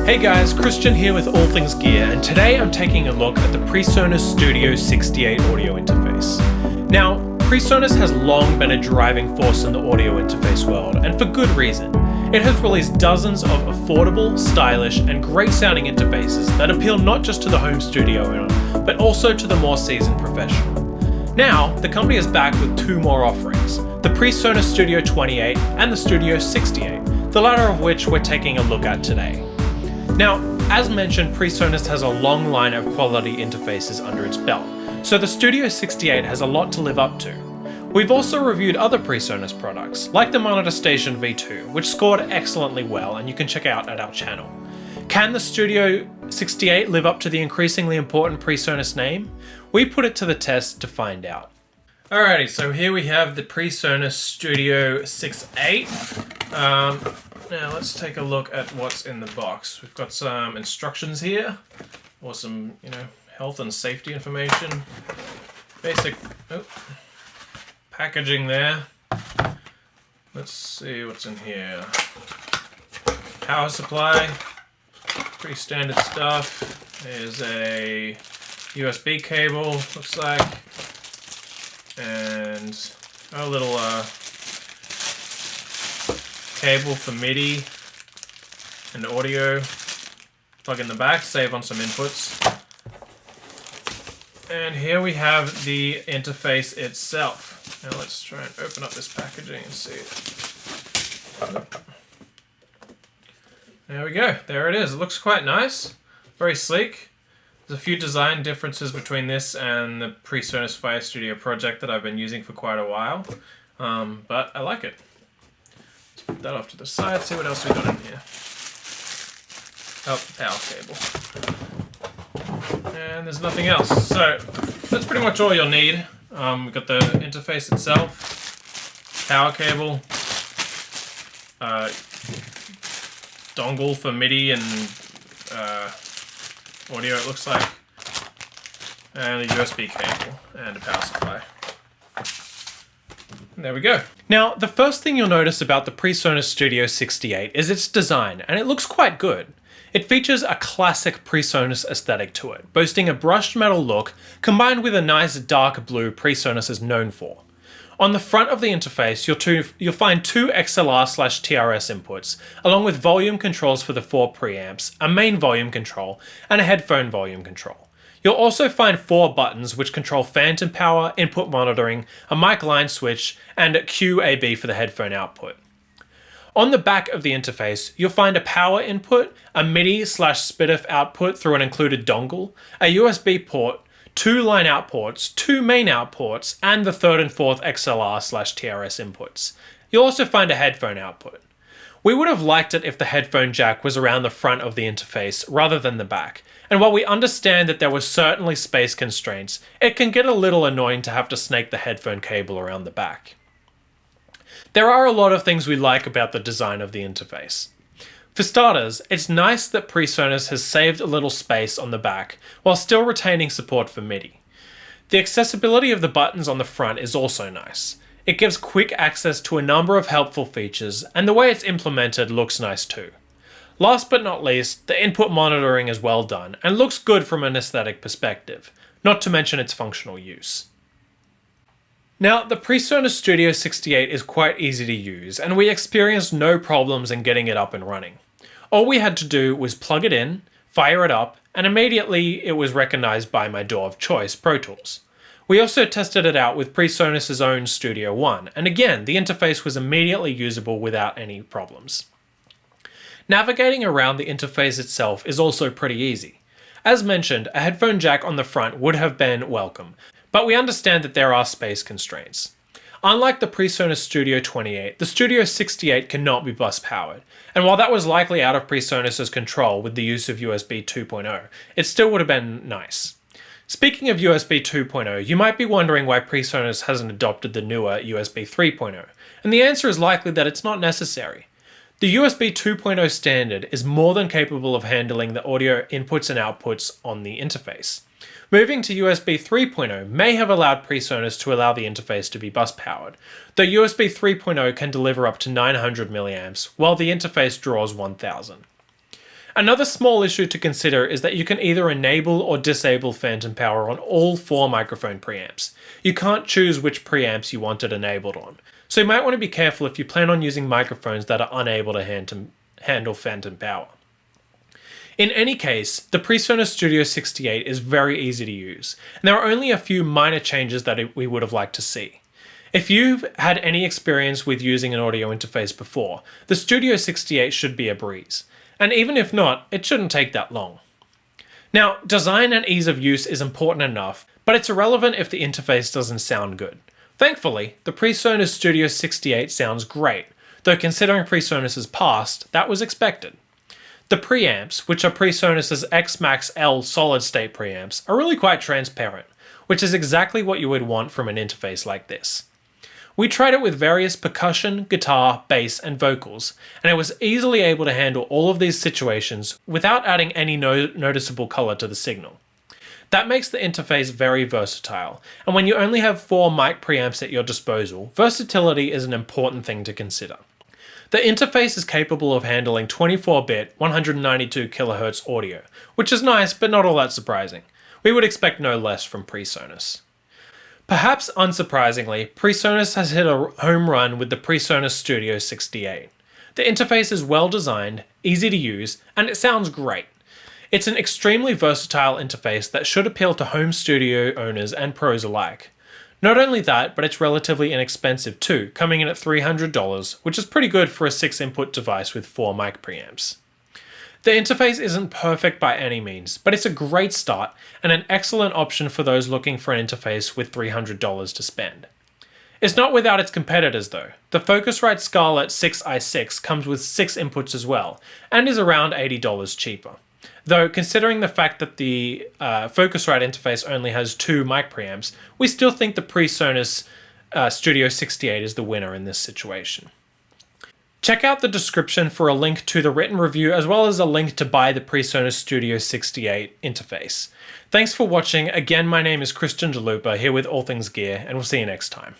Hey guys, Christian here with All Things Gear, and today I'm taking a look at the PreSonus Studio 68 audio interface. Now, PreSonus has long been a driving force in the audio interface world, and for good reason. It has released dozens of affordable, stylish, and great sounding interfaces that appeal not just to the home studio owner, but also to the more seasoned professional. Now, the company is back with two more offerings, the PreSonus Studio 28 and the Studio 68, the latter of which we're taking a look at today. Now, as mentioned, PreSonus has a long line of quality interfaces under its belt, so the Studio 68 has a lot to live up to. We've also reviewed other PreSonus products, like the Monitor Station V2, which scored excellently well and you can check out at our channel. Can the Studio 68 live up to the increasingly important PreSonus name? We put it to the test to find out. Alrighty, so here we have the PreSonus Studio 68. Now let's take a look at what's in the box. We've got some instructions here, or some, health and safety information. Basic packaging there. Let's see what's in here. Power supply, pretty standard stuff. There's a USB cable, looks like, and a little cable for MIDI and audio. Plug in the back, save on some inputs. And here we have the interface itself. Now let's try and open up this packaging and see. There we go, there it is. It looks quite nice, very sleek. There's a few design differences between this and the PreSonus Fire Studio project that I've been using for quite a while, but I like it. Put that off to the side, see what else we got in here. Oh, power cable. And there's nothing else. So that's pretty much all you'll need. We've got the interface itself, power cable, dongle for MIDI and audio it looks like, and a USB cable and a power supply. There we go. Now, the first thing you'll notice about the PreSonus Studio 68 is its design, and it looks quite good. It features a classic PreSonus aesthetic to it, boasting a brushed metal look combined with a nice dark blue PreSonus is known for. On the front of the interface, you'll find two XLR/TRS inputs, along with volume controls for the 4 preamps, a main volume control, and a headphone volume control. You'll also find 4 buttons which control phantom power, input monitoring, a mic line switch, and QAB for the headphone output. On the back of the interface, you'll find a power input, a MIDI/SPDIF output through an included dongle, a USB port, 2 line out ports, 2 main out ports, and the 3rd and 4th XLR/TRS inputs. You'll also find a headphone output. We would have liked it if the headphone jack was around the front of the interface rather than the back, and while we understand that there were certainly space constraints, it can get a little annoying to have to snake the headphone cable around the back. There are a lot of things we like about the design of the interface. For starters, it's nice that PreSonus has saved a little space on the back while still retaining support for MIDI. The accessibility of the buttons on the front is also nice. It gives quick access to a number of helpful features, and the way it's implemented looks nice too. Last but not least, the input monitoring is well done and looks good from an aesthetic perspective, not to mention its functional use. Now, the PreSonus Studio 68 is quite easy to use, and we experienced no problems in getting it up and running. All we had to do was plug it in, fire it up, and immediately it was recognized by my DAW of choice, Pro Tools. We also tested it out with PreSonus' own Studio One, and again, the interface was immediately usable without any problems. Navigating around the interface itself is also pretty easy. As mentioned, a headphone jack on the front would have been welcome, but we understand that there are space constraints. Unlike the PreSonus Studio 28, the Studio 68 cannot be bus powered, and while that was likely out of PreSonus' control with the use of USB 2.0, it still would have been nice. Speaking of USB 2.0, you might be wondering why PreSonus hasn't adopted the newer USB 3.0, and the answer is likely that it's not necessary. The USB 2.0 standard is more than capable of handling the audio inputs and outputs on the interface. Moving to USB 3.0 may have allowed PreSonus to allow the interface to be bus powered, though USB 3.0 can deliver up to 900 mA, while the interface draws 1000. Another small issue to consider is that you can either enable or disable phantom power on all 4 microphone preamps. You can't choose which preamps you want it enabled on, so you might want to be careful if you plan on using microphones that are unable to handle phantom power. In any case, the PreSonus Studio 68 is very easy to use, and there are only a few minor changes that we would have liked to see. If you've had any experience with using an audio interface before, the Studio 68 should be a breeze. And even if not, it shouldn't take that long. Now, design and ease of use is important enough, but it's irrelevant if the interface doesn't sound good. Thankfully, the PreSonus Studio 68 sounds great, though considering PreSonus's past, that was expected. The preamps, which are PreSonus's X-Max L solid-state preamps, are really quite transparent, which is exactly what you would want from an interface like this. We tried it with various percussion, guitar, bass, and vocals, and it was easily able to handle all of these situations without adding any noticeable color to the signal. That makes the interface very versatile, and when you only have 4 mic preamps at your disposal, versatility is an important thing to consider. The interface is capable of handling 24-bit, 192 kHz audio, which is nice but not all that surprising. We would expect no less from PreSonus. Perhaps unsurprisingly, PreSonus has hit a home run with the PreSonus Studio 68. The interface is well designed, easy to use, and it sounds great. It's an extremely versatile interface that should appeal to home studio owners and pros alike. Not only that, but it's relatively inexpensive too, coming in at $300, which is pretty good for a 6-input device with 4 mic preamps. The interface isn't perfect by any means, but it's a great start and an excellent option for those looking for an interface with $300 to spend. It's not without its competitors though. The Focusrite Scarlett 6i6 comes with 6 inputs as well, and is around $80 cheaper. Though, considering the fact that the Focusrite interface only has 2 mic preamps, we still think the PreSonus Studio 68 is the winner in this situation. Check out the description for a link to the written review as well as a link to buy the PreSonus Studio 68 interface. Thanks for watching. Again, my name is Christian DeLupa here with All Things Gear, and we'll see you next time.